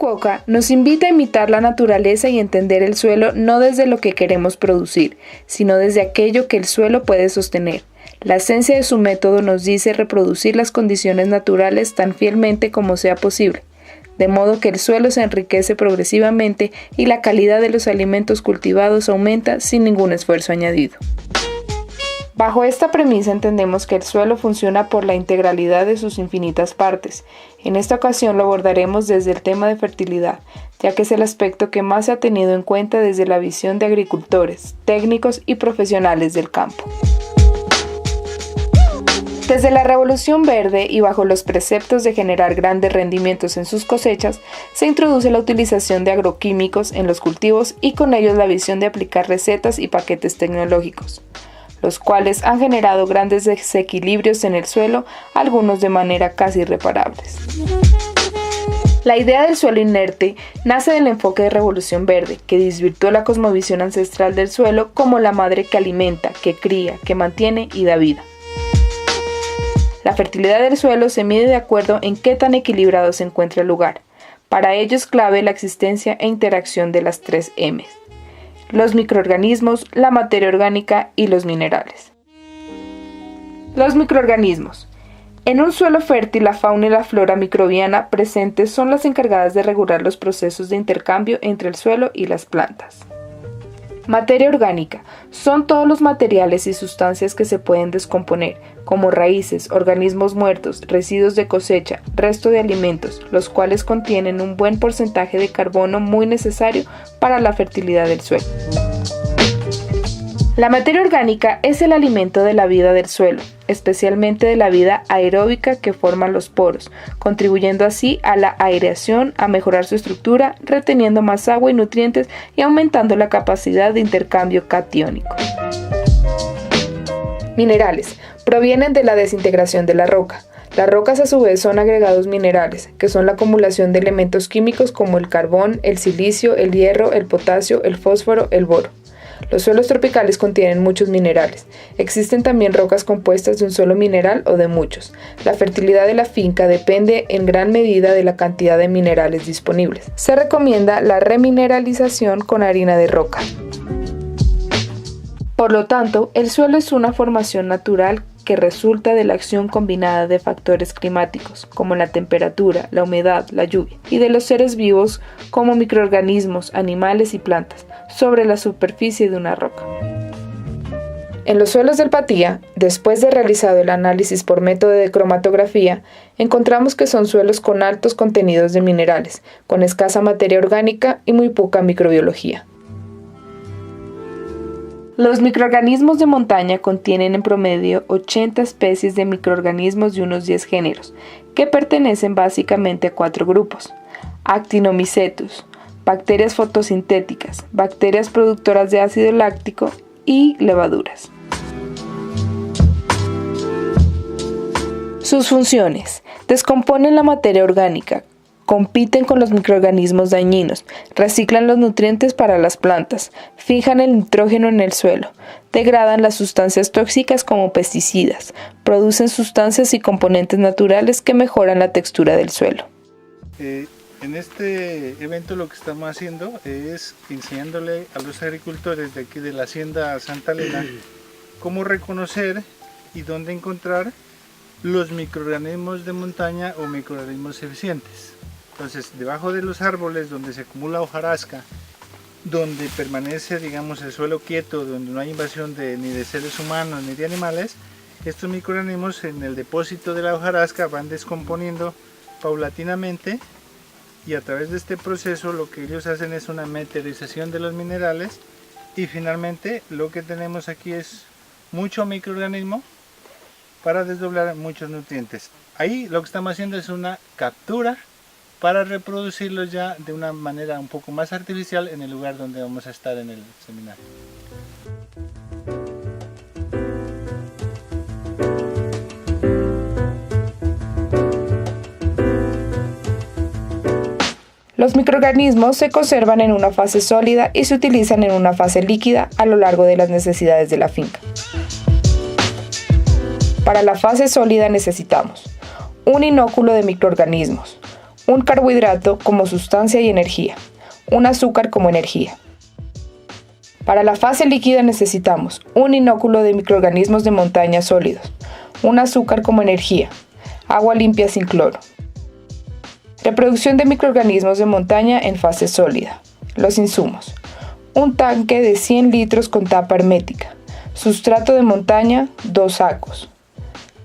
Fukuoka nos invita a imitar la naturaleza y entender el suelo no desde lo que queremos producir, sino desde aquello que el suelo puede sostener. La esencia de su método nos dice reproducir las condiciones naturales tan fielmente como sea posible, de modo que el suelo se enriquece progresivamente y la calidad de los alimentos cultivados aumenta sin ningún esfuerzo añadido. Bajo esta premisa entendemos que el suelo funciona por la integralidad de sus infinitas partes. En esta ocasión lo abordaremos desde el tema de fertilidad, ya que es el aspecto que más se ha tenido en cuenta desde la visión de agricultores, técnicos y profesionales del campo. Desde la Revolución Verde y bajo los preceptos de generar grandes rendimientos en sus cosechas, se introduce la utilización de agroquímicos en los cultivos y con ellos la visión de aplicar recetas y paquetes tecnológicos, los cuales han generado grandes desequilibrios en el suelo, algunos de manera casi irreparables. La idea del suelo inerte nace del enfoque de Revolución Verde, que desvirtuó la cosmovisión ancestral del suelo como la madre que alimenta, que cría, que mantiene y da vida. La fertilidad del suelo se mide de acuerdo en qué tan equilibrado se encuentra el lugar. Para ello es clave la existencia e interacción de las 3 M's: los microorganismos, la materia orgánica y los minerales. Los microorganismos. En un suelo fértil, la fauna y la flora microbiana presentes son las encargadas de regular los procesos de intercambio entre el suelo y las plantas. Materia orgánica. Son todos los materiales y sustancias que se pueden descomponer, como raíces, organismos muertos, residuos de cosecha, resto de alimentos, los cuales contienen un buen porcentaje de carbono muy necesario para la fertilidad del suelo. La materia orgánica es el alimento de la vida del suelo, especialmente de la vida aeróbica que forman los poros, contribuyendo así a la aireación, a mejorar su estructura, reteniendo más agua y nutrientes y aumentando la capacidad de intercambio catiónico. Minerales. Provienen de la desintegración de la roca. Las rocas a su vez son agregados minerales, que son la acumulación de elementos químicos como el carbón, el silicio, el hierro, el potasio, el fósforo, el boro. Los suelos tropicales contienen muchos minerales. Existen también rocas compuestas de un solo mineral o de muchos. La fertilidad de la finca depende en gran medida de la cantidad de minerales disponibles. Se recomienda la remineralización con harina de roca. Por lo tanto, el suelo es una formación natural que resulta de la acción combinada de factores climáticos, como la temperatura, la humedad, la lluvia, y de los seres vivos como microorganismos, animales y plantas, sobre la superficie de una roca. En los suelos del Patía, después de realizado el análisis por método de cromatografía, encontramos que son suelos con altos contenidos de minerales, con escasa materia orgánica y muy poca microbiología. Los microorganismos de montaña contienen en promedio 80 especies de microorganismos de unos 10 géneros, que pertenecen básicamente a 4 grupos: Actinomycetus, bacterias fotosintéticas, bacterias productoras de ácido láctico y levaduras. Sus funciones: descomponen la materia orgánica, compiten con los microorganismos dañinos, reciclan los nutrientes para las plantas, fijan el nitrógeno en el suelo, degradan las sustancias tóxicas como pesticidas, producen sustancias y componentes naturales que mejoran la textura del suelo. En este evento lo que estamos haciendo es enseñándole a los agricultores de aquí de la Hacienda Santa Elena cómo reconocer y dónde encontrar los microorganismos de montaña o microorganismos eficientes. Entonces, debajo de los árboles donde se acumula hojarasca, donde permanece, digamos, el suelo quieto, donde no hay invasión ni de seres humanos ni de animales, estos microorganismos en el depósito de la hojarasca van descomponiendo paulatinamente, y a través de este proceso lo que ellos hacen es una meteorización de los minerales, y finalmente lo que tenemos aquí es mucho microorganismo para desdoblar muchos nutrientes. Ahí lo que estamos haciendo es una captura para reproducirlos ya de una manera un poco más artificial en el lugar donde vamos a estar en el seminario. Los microorganismos se conservan en una fase sólida y se utilizan en una fase líquida a lo largo de las necesidades de la finca. Para la fase sólida necesitamos un inóculo de microorganismos, un carbohidrato como sustancia y energía, un azúcar como energía. Para la fase líquida necesitamos un inóculo de microorganismos de montaña sólidos, un azúcar como energía, agua limpia sin cloro. Reproducción de microorganismos de montaña en fase sólida. Los insumos: un tanque de 100 litros con tapa hermética, sustrato de montaña, 2 sacos,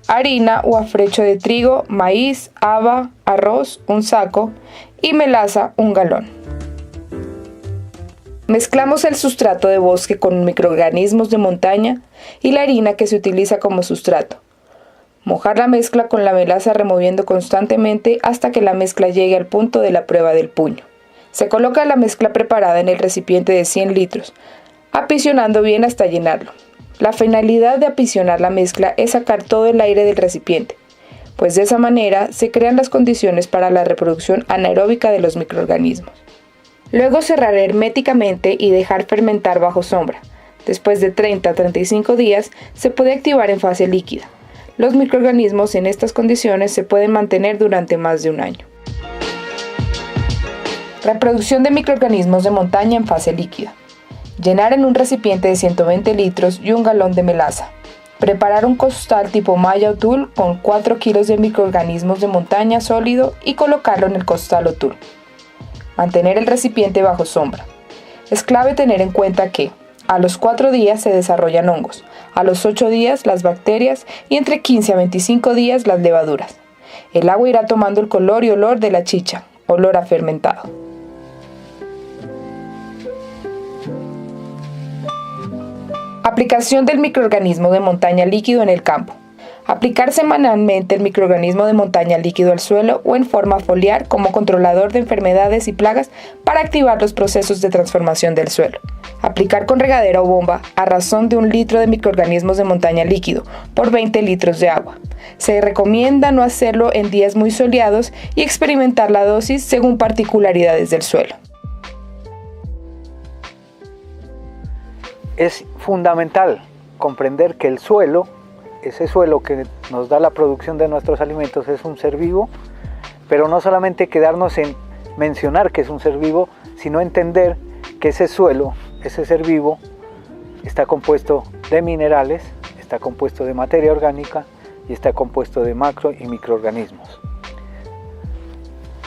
harina o afrecho de trigo, maíz, haba, arroz, 1 saco y melaza, 1 galón. Mezclamos el sustrato de bosque con microorganismos de montaña y la harina que se utiliza como sustrato. Mojar la mezcla con la melaza removiendo constantemente hasta que la mezcla llegue al punto de la prueba del puño. Se coloca la mezcla preparada en el recipiente de 100 litros, apisionando bien hasta llenarlo. La finalidad de apisionar la mezcla es sacar todo el aire del recipiente, pues de esa manera se crean las condiciones para la reproducción anaeróbica de los microorganismos. Luego cerrar herméticamente y dejar fermentar bajo sombra. Después de 30 a 35 días se puede activar en fase líquida. Los microorganismos en estas condiciones se pueden mantener durante más de 1 año. Reproducción de microorganismos de montaña en fase líquida. Llenar en un recipiente de 120 litros y 1 galón de melaza. Preparar un costal tipo malla o tul con 4 kilos de microorganismos de montaña sólido y colocarlo en el costal o tul. Mantener el recipiente bajo sombra. Es clave tener en cuenta que a los 4 días se desarrollan hongos, a los 8 días las bacterias y entre 15 a 25 días las levaduras. El agua irá tomando el color y olor de la chicha, olor a fermentado. Aplicación del microorganismo de montaña líquido en el campo. Aplicar semanalmente el microorganismo de montaña líquido al suelo o en forma foliar como controlador de enfermedades y plagas para activar los procesos de transformación del suelo. Aplicar con regadera o bomba a razón de 1 litro de microorganismos de montaña líquido por 20 litros de agua. Se recomienda no hacerlo en días muy soleados y experimentar la dosis según particularidades del suelo. Es fundamental comprender que el suelo, ese suelo que nos da la producción de nuestros alimentos, es un ser vivo, pero no solamente quedarnos en mencionar que es un ser vivo, sino entender que ese suelo, ese ser vivo, está compuesto de minerales, está compuesto de materia orgánica y está compuesto de macro y microorganismos.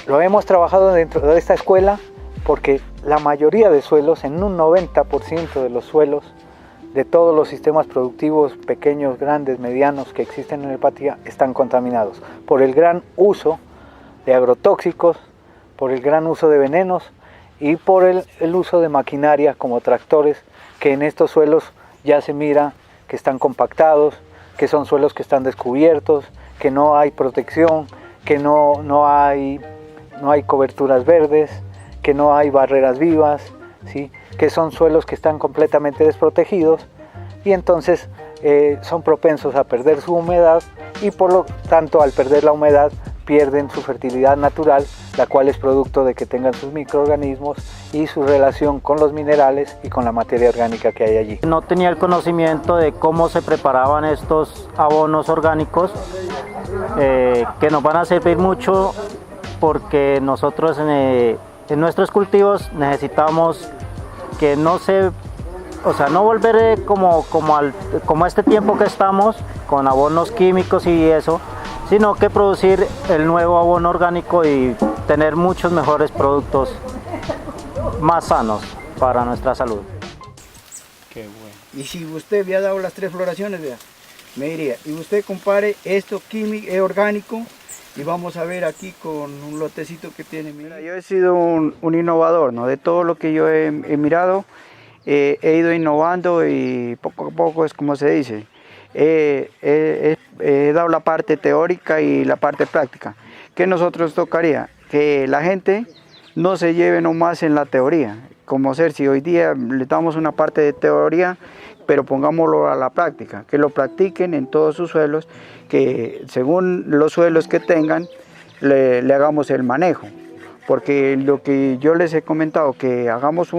Lo hemos trabajado dentro de esta escuela porque la mayoría de suelos, en un 90% de los suelos, de todos los sistemas productivos pequeños, grandes, medianos que existen en el Patía, están contaminados por el gran uso de agrotóxicos, por el gran uso de venenos y por el uso de maquinaria como tractores, que en estos suelos ya se mira que están compactados, que son suelos que están descubiertos, que no hay protección, que no hay coberturas verdes, que no hay barreras vivas, ¿sí? Que son suelos que están completamente desprotegidos y entonces son propensos a perder su humedad y por lo tanto al perder la humedad pierden su fertilidad natural, la cual es producto de que tengan sus microorganismos y su relación con los minerales y con la materia orgánica que hay allí. No tenía el conocimiento de cómo se preparaban estos abonos orgánicos que nos van a servir mucho porque nosotros en nuestros cultivos necesitamos que no volver como este tiempo que estamos con abonos químicos y eso, sino que producir el nuevo abono orgánico y tener muchos mejores productos más sanos para nuestra salud. Qué bueno. Y si usted me ha dado las 3 floraciones, vea, me diría, y usted compare esto químico, orgánico, y vamos a ver aquí con un lotecito que tiene. Mira, yo he sido un innovador, ¿no? De todo lo que yo he mirado, he ido innovando y poco a poco es como se dice. He dado la parte teórica y la parte práctica. ¿Qué nosotros tocaría? Que la gente no se lleve nomás en la teoría. Como ser, si hoy día le damos una parte de teoría, pero pongámoslo a la práctica, que lo practiquen en todos sus suelos, que según los suelos que tengan, le hagamos el manejo. Porque lo que yo les he comentado, que hagamos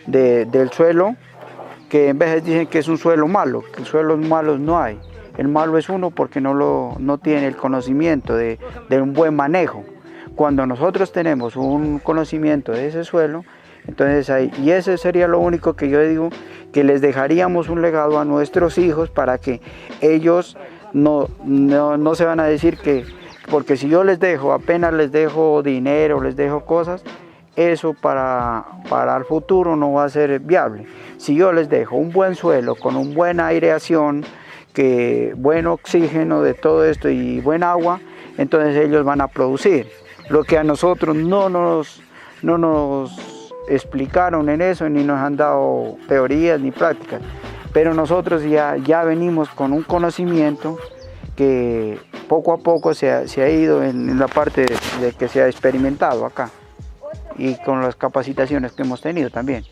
del suelo, que en veces dicen que es un suelo malo, que suelos malos no hay. El malo es uno porque no tiene el conocimiento de un buen manejo. Cuando nosotros tenemos un conocimiento de ese suelo, entonces ahí, y ese sería lo único que yo digo, que les dejaríamos un legado a nuestros hijos para que ellos no se van a decir que, porque si yo les dejo, apenas les dejo dinero, les dejo cosas, eso para el futuro no va a ser viable. Si yo les dejo un buen suelo con una buena aireación, buen oxígeno de todo esto y buen agua, entonces ellos van a producir. Lo que a nosotros no nos explicaron en eso, ni nos han dado teorías ni prácticas, pero nosotros ya venimos con un conocimiento que poco a poco se ha ido en la parte de que se ha experimentado acá y con las capacitaciones que hemos tenido también.